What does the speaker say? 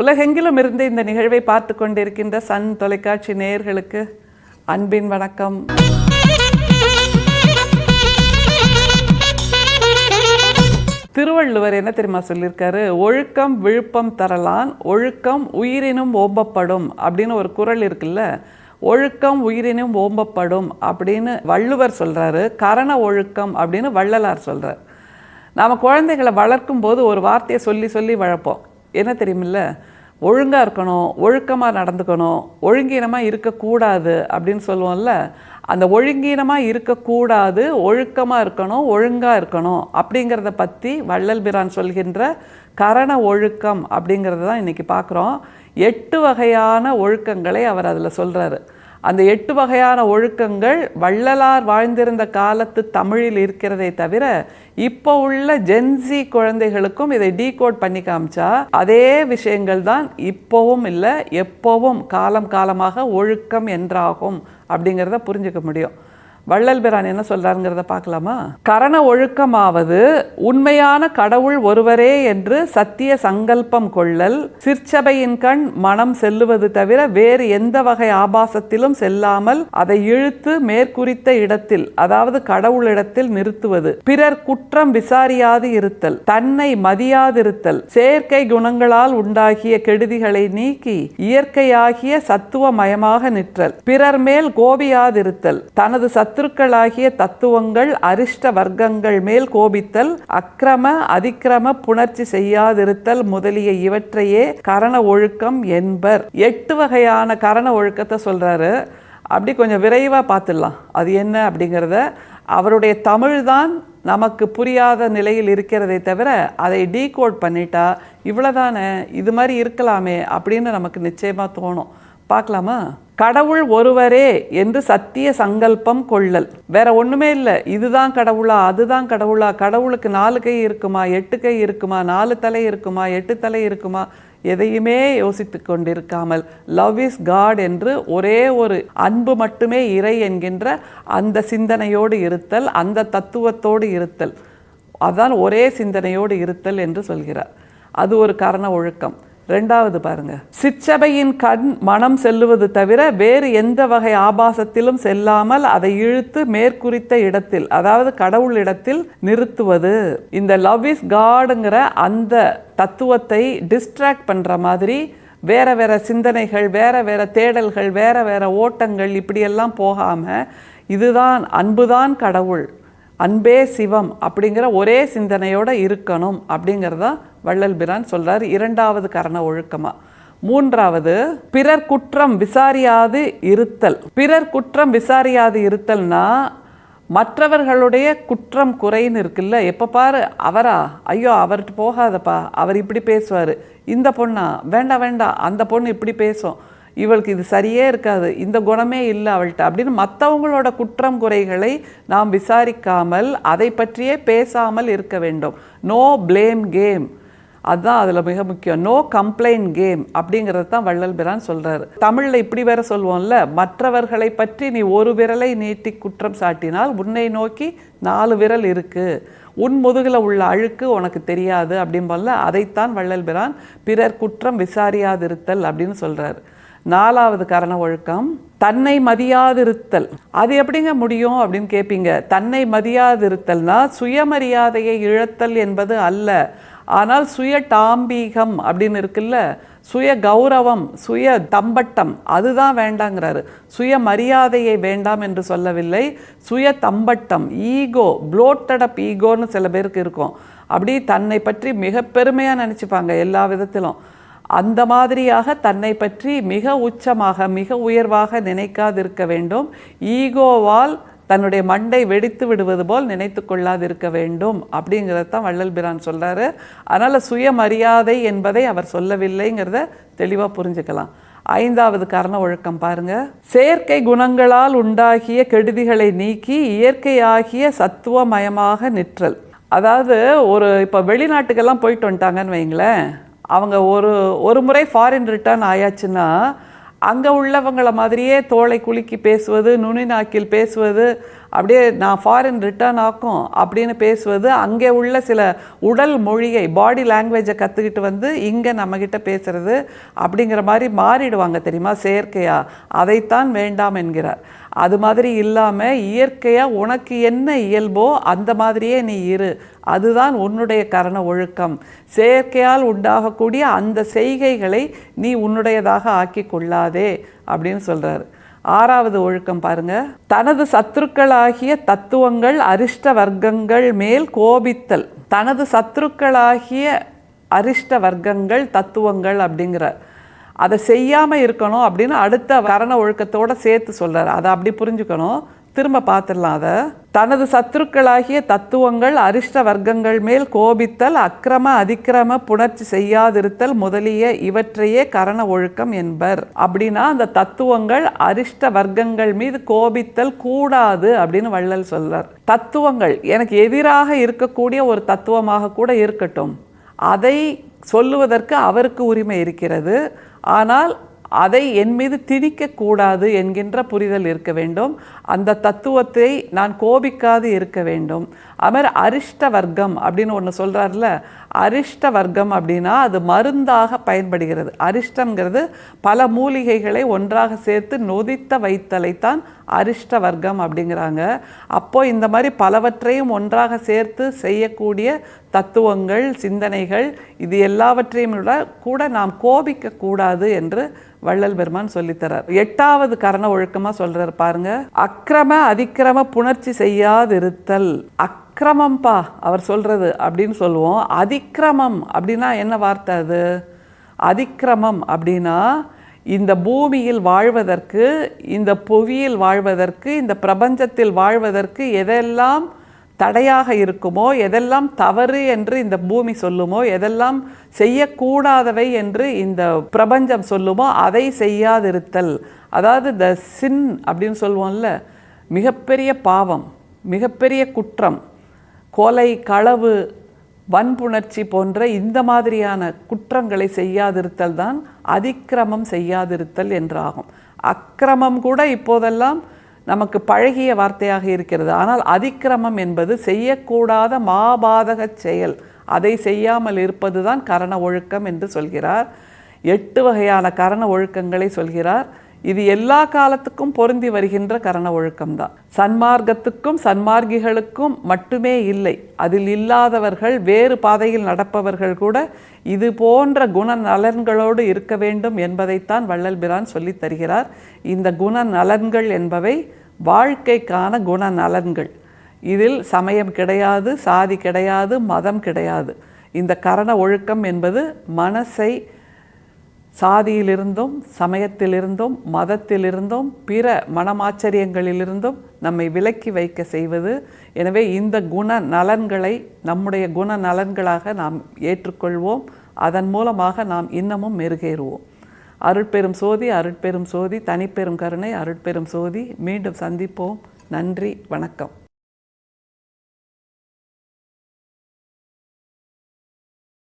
உலகெங்கிலும் இருந்து இந்த நிகழ்வை பார்த்து கொண்டிருக்கின்ற சன் தொலைக்காட்சி நேயர்களுக்கு அன்பின் வணக்கம். திருவள்ளுவர் என்ன தெரியுமா சொல்லியிருக்காரு? ஒழுக்கம் விழுப்பம் தரலான், ஒழுக்கம் உயிரினும் ஓம்பப்படும் அப்படின்னு ஒரு குறள் இருக்குல்ல. ஒழுக்கம் உயிரினும் ஓம்பப்படும் அப்படின்னு வள்ளுவர் சொல்கிறாரு. கரண ஒழுக்கம் அப்படின்னு வள்ளலார் சொல்கிறார். நாம் குழந்தைகளை வளர்க்கும் போது ஒரு வார்த்தையை சொல்லி சொல்லி வளர்ப்போம். என்ன தெரியுமில்ல, ஒழுங்காக இருக்கணும், ஒழுக்கமாக நடந்துக்கணும், ஒழுங்கீனமாக இருக்கக்கூடாது அப்படின்னு சொல்லுவோம்ல. அந்த ஒழுங்கீனமாக இருக்கக்கூடாது, ஒழுக்கமாக இருக்கணும், ஒழுங்காக இருக்கணும் அப்படிங்கிறத பற்றி வள்ளல் பிரான் சொல்கின்ற கரண ஒழுக்கம் அப்படிங்கிறது தான் இன்றைக்கி பார்க்குறோம். 8 வகையான ஒழுக்கங்களை அவர் அதில் சொல்கிறாரு. அந்த 8 வகையான ஒழுக்கங்கள் வள்ளலார் வாழ்ந்திருந்த காலத்து தமிழில் இருக்கிறதே தவிர இப்போ உள்ள ஜென்சி குழந்தைகளுக்கும் இதை டீகோட் பண்ணி காமிச்சா அதே விஷயங்கள் தான் இப்போவும் இல்லை, எப்போவும் காலம் காலமாக ஒழுக்கம் என்றாகும் அப்படிங்கிறத புரிஞ்சுக்க முடியும். வள்ளல் பிரான் என்ன சொல்றாருங்கிறத பார்க்கலாமா? கரண ஒழுக்கமாவது உண்மையான கடவுள் ஒருவரே என்று சத்திய சங்கல்பம் கொள்ளல், சிற்சபையின் கண் மனம் செல்லுவது தவிர வேறு எந்த வகை ஆபாசத்திலும் செல்லாமல் அதை இழுத்து மேற்குறித்த இடத்தில், அதாவது கடவுளிடத்தில் நிறுத்துவது, பிறர் குற்றம் விசாரியாது இருத்தல், தன்னை மதியாதிருத்தல், செயற்கை குணங்களால் உண்டாகிய கெடுதிகளை நீக்கி இயற்கையாகிய சத்துவமயமாக நிற்றல், பிறர் மேல் கோபியாதிருத்தல், தனது சத்துருக்களாகிய தத்துவங்கள் அரிஷ்ட வர்க்கங்கள் மேல் கோபித்தல், அக்கிரம அதிக்கிரம புணர்ச்சி செய்யாதிருத்தல் முதலிய இவற்றையே கரண ஒழுக்கம் என்பர். 8 வகையான கரண ஒழுக்கத்தை சொல்றாரு. அப்படி கொஞ்சம் விரைவாக பார்த்துடலாம் அது என்ன அப்படிங்கிறத. அவருடைய தமிழ் தான் நமக்கு புரியாத நிலையில் இருக்கிறதை தவிர அதை டீகோட் பண்ணிட்டா இவ்வளோதானே, இது மாதிரி இருக்கலாமே அப்படின்னு நமக்கு நிச்சயமாக தோணும். பார்க்கலாமா? கடவுள் ஒருவரே என்று சத்திய சங்கல்பம் கொள்ளல். வேற ஒண்ணுமே இல்லை. இதுதான் கடவுளா, அதுதான் கடவுளா, கடவுளுக்கு 4 கை இருக்குமா, 8 கை இருக்குமா, 4 தலை இருக்குமா, 8 தலை இருக்குமா, எதையுமே யோசித்து கொண்டிருக்காமல் லவ் இஸ் காட் என்று ஒரே ஒரு அன்பு மட்டுமே இறை என்கின்ற அந்த சிந்தனையோடு இருத்தல், அந்த தத்துவத்தோடு இருத்தல், அதான் ஒரே சிந்தனையோடு இருத்தல் என்று சொல்கிறார். அது ஒரு கரண ஒழுக்கம். 2வது பாருங்க, சிற்சபையின் கண் மனம் செல்லுவது தவிர வேறு எந்த வகை ஆபாசத்திலும் செல்லாமல் அதை இழுத்து மேற்குறித்த இடத்தில், அதாவது கடவுள் இடத்தில் நிறுத்துவது. இந்த லவ் இஸ் காடுங்கிற அந்த தத்துவத்தை டிஸ்ட்ராக்ட் பண்ற மாதிரி வேற வேற சிந்தனைகள், வேற வேற தேடல்கள், வேற வேற ஓட்டங்கள் இப்படியெல்லாம் போகாம இதுதான் அன்புதான் கடவுள், அன்பே சிவம் அப்படிங்கிற ஒரே சிந்தனையோட இருக்கணும் அப்படிங்கிறதா வள்ளல் பிரான் சொல்றார். 2வது கரண ஒழுக்கமா. 3வது பிறர் குற்றம் விசாரியாது இருத்தல். பிறர் குற்றம் விசாரியாது இருத்தல்னா மற்றவர்களுடைய குற்றம் குறைன்னு இருக்குல்ல. எப்போ பாரு அவரா, ஐயோ அவர்கிட்ட போகாதப்பா, அவர் இப்படி பேசுவார், இந்த பொண்ணா வேண்டாம் வேண்டாம், அந்த பொண்ணு இப்படி பேசும், இவளுக்கு இது சரியே இருக்காது, இந்த குணமே இல்லை அவள்கிட்ட அப்படின்னு மற்றவங்களோட குற்றம் குறைகளை நாம் விசாரிக்காமல் அதை பற்றியே பேசாமல் இருக்க வேண்டும். நோ பிளேம் கேம், அதுதான் அதில் மிக முக்கியம். நோ கம்ப்ளைண்ட் கேம் அப்படிங்கிறது தான் வள்ளல் பிரான் சொல்கிறாரு. தமிழில் இப்படி வேற சொல்லுவோம்ல, மற்றவர்களை பற்றி நீ ஒரு விரலை நீட்டி குற்றம் சாட்டினால் உன்னை நோக்கி 4 விரல் இருக்குது, உன் முதுகில் உள்ள அழுக்கு உனக்கு தெரியாது அப்படிம்போல அதைத்தான் வள்ளல் பிரான் பிறர் குற்றம் விசாரியாதிருத்தல் அப்படின்னு சொல்கிறார். 4வது கரண ஒழுக்கம் தன்னை மதியாதிருத்தல். அது எப்படிங்க முடியும் அப்படின்னு கேட்பீங்க. தன்னை மதியாதிருத்தல்னா சுயமரியாதையை இழத்தல் என்பது அல்ல, ஆனால் சுய டாம்பீகம் அப்படின்னு இருக்குல்ல, சுய கௌரவம், சுய தம்பட்டம், அதுதான் வேண்டாங்கிறாரு. சுய மரியாதையை வேண்டாம் என்று சொல்லவில்லை, சுய தம்பட்டம், ஈகோ, ப்ளோட்டட் அப் ஈகோன்னு சில பேருக்கு இருக்கும். அப்படி தன்னை பற்றி மிக பெருமையாக நினச்சிப்பாங்க எல்லா விதத்திலும். அந்த மாதிரியாக தன்னை பற்றி மிக உச்சமாக மிக உயர்வாக நினைக்காதிருக்க வேண்டும். ஈகோவால் தன்னுடைய மண்டை வெடித்து விடுவது போல் நினைத்து கொள்ளாதிருக்க வேண்டும் அப்படிங்கிறத தான் வள்ளல் பிரான் சொல்கிறாரு. அதனால் சுயமரியாதை என்பதை அவர் சொல்லவில்லைங்கிறத தெளிவாக புரிஞ்சுக்கலாம். 5வது கரண ஒழுக்கம் பாருங்க, செயற்கை குணங்களால் உண்டாகிய கெடுதிகளை நீக்கி இயற்கையாகிய சத்துவமயமாக நிற்றல். அதாவது இப்போ வெளிநாட்டுக்கெல்லாம் போயிட்டு வந்துட்டாங்கன்னு வைங்களேன், அவங்க ஒரு முறை ஃபாரின் ரிட்டர்ன் ஆயாச்சுன்னா அங்கே உள்ளவங்கள மாதிரியே தோளை குலுக்கி பேசுவது, நுனி நாக்கில் பேசுவது, அப்படியே நான் ஃபாரின் ரிட்டர்ன் ஆக்கும் அப்படின்னு பேசுவது அங்கே உள்ள சில உடல் மொழியை பாடி லாங்குவேஜை கற்றுக்கிட்டு வந்து இங்கே நம்மக்கிட்ட பேசுகிறது அப்படிங்கிற மாதிரி மாறிடுவாங்க தெரியுமா செயற்கையாக. அதைத்தான் வேண்டாம் என்கிறார். அது மாதிரி இல்லாமல் இயற்கையாக உனக்கு என்ன இயல்போ அந்த மாதிரியே நீ இரு, அதுதான் உன்னுடைய கரண ஒழுக்கம். செயற்கையால் உண்டாகக்கூடிய அந்த செய்கைகளை நீ உன்னுடையதாக ஆக்கி கொள்ளாதே அப்படின்னு சொல்கிறார். 6வது ஒழுக்கம் பாருங்க. தனது சத்துருக்களாகிய தத்துவங்கள் அரிஷ்ட வர்க்கங்கள் மேல் கோபித்தல். தனது சத்துருக்களாகிய அரிஷ்ட வர்க்கங்கள் தத்துவங்கள் அப்படிங்கிறார். அதை செய்யாமல் இருக்கணும் அப்படின்னு அடுத்த கரண ஒழுக்கத்தோடு சேர்த்து சொல்கிறார். அதை அப்படி புரிஞ்சுக்கணும். திரும்ப பார்த்துடலாம் அதை. தனது சத்துருக்களாகிய தத்துவங்கள் அரிஷ்ட வர்க்கங்கள் மேல் கோபித்தல், அக்கிரம அதிக்கிரம புணர்ச்சி செய்யாதிருத்தல் முதலிய இவற்றையே கரண ஒழுக்கம் என்பர். அப்படின்னா அந்த தத்துவங்கள் அரிஷ்ட வர்க்கங்கள் மீது கோபித்தல் கூடாது அப்படின்னு வள்ளல் சொல்றார். தத்துவங்கள் எனக்கு எதிராக இருக்கக்கூடிய ஒரு தத்துவமாக கூட இருக்கட்டும், அதை சொல்லுவதற்கு அவருக்கு உரிமை இருக்கிறது. ஆனால் அதை என் மீது திணிக்கக்கூடாது என்கின்ற புரிதல் இருக்க வேண்டும். அந்த தத்துவத்தை நான் கோபிக்காது இருக்க வேண்டும். அவர் அரிஷ்ட வர்க்கம் அப்படின்னு ஒன்று சொல்கிறார்ல, அரிஷ்ட வர்க்கம் அப்படின்னா அது மருந்தாக பயன்படுகிறது. அரிஷ்டங்கிறது பல மூலிகைகளை ஒன்றாக சேர்த்து நொதித்த வைத்தலைத்தான் அரிஷ்ட வர்க்கம் அப்படிங்கிறாங்க. அப்போ இந்த மாதிரி பலவற்றையும் ஒன்றாக சேர்த்து செய்யக்கூடிய தத்துவங்கள், சிந்தனைகள், இது எல்லாவற்றையும் கூட நாம் கோபிக்க கூடாது என்று வள்ளல் பெருமான் சொல்லித்தரார். 8வது கரண ஒழுக்கமா சொல்றார் பாருங்க. அக்கிரம அதிக்கிரம புணர்ச்சி செய்யாதிருத்தல். அக்கிரமம்பா அவர் சொல்றது அப்படின்னு சொல்லுவோம். அதிக்கிரமம் அப்படின்னா என்ன வார்த்தை அது? அதிக்கிரமம் அப்படின்னா இந்த பூமியில் வாழ்வதற்கு, இந்த புவியில் வாழ்வதற்கு, இந்த பிரபஞ்சத்தில் வாழ்வதற்கு எதெல்லாம் தடையாக இருக்குமோ, எதெல்லாம் தவறு என்று இந்த பூமி சொல்லுமோ, எதெல்லாம் செய்யக்கூடாதவை என்று இந்த பிரபஞ்சம் சொல்லுமோ அதை செய்யாதிருத்தல். அதாவது த சின் அப்படின்னு சொல்லுவோம்ல, மிகப்பெரிய பாவம், மிகப்பெரிய குற்றம், கொலை, களவு, வன்புணர்ச்சி போன்ற இந்த மாதிரியான குற்றங்களை செய்யாதிருத்தல் தான் அதிக்கிரமம் செய்யாதிருத்தல் என்றாகும். அக்கிரமம் கூட இப்போதெல்லாம் நமக்கு பழகிய வார்த்தையாக இருக்கிறது. ஆனால் அதிக்கிரமம் என்பது செய்யக்கூடாத மாபாதக செயல், அதை செய்யாமல் இருப்பது தான் கரண ஒழுக்கம் என்று சொல்கிறார். 8 வகையான கரண ஒழுக்கங்களை சொல்கிறார். இது எல்லா காலத்துக்கும் பொருந்தி வருகின்ற கரண ஒழுக்கம்தான். சன்மார்க்கத்துக்கும் சன்மார்க்கிகளுக்கும் மட்டுமே இல்லை, அதில் இல்லாதவர்கள், வேறு பாதையில் நடப்பவர்கள் கூட இது போன்ற குண நலன்களோடு இருக்க வேண்டும் என்பதைத்தான் வள்ளல் பிரான் சொல்லித் தருகிறார். இந்த குண நலன்கள் என்பவை வாழ்க்கைக்கான குண நலன்கள். இதில் சமயம் கிடையாது, சாதி கிடையாது, மதம் கிடையாது. இந்த கரண ஒழுக்கம் என்பது மனசை சாதியிலிருந்தும், சமயத்திலிருந்தும், மதத்திலிருந்தும், பிற மனமாச்சரியங்களிலிருந்தும் நம்மை விலக்கி வைக்க செய்வது. எனவே இந்த குண நலன்களை நம்முடைய குண நலன்களாக நாம் ஏற்றுக்கொள்வோம். அதன் மூலமாக நாம் இன்னமும் மெருகேறுவோம். அருட்பெரும் சோதி, அருட்பெரும் சோதி, தனிப்பெரும் கருணை, அருட்பெரும் சோதி. மீண்டும் சந்திப்போம். நன்றி, வணக்கம்.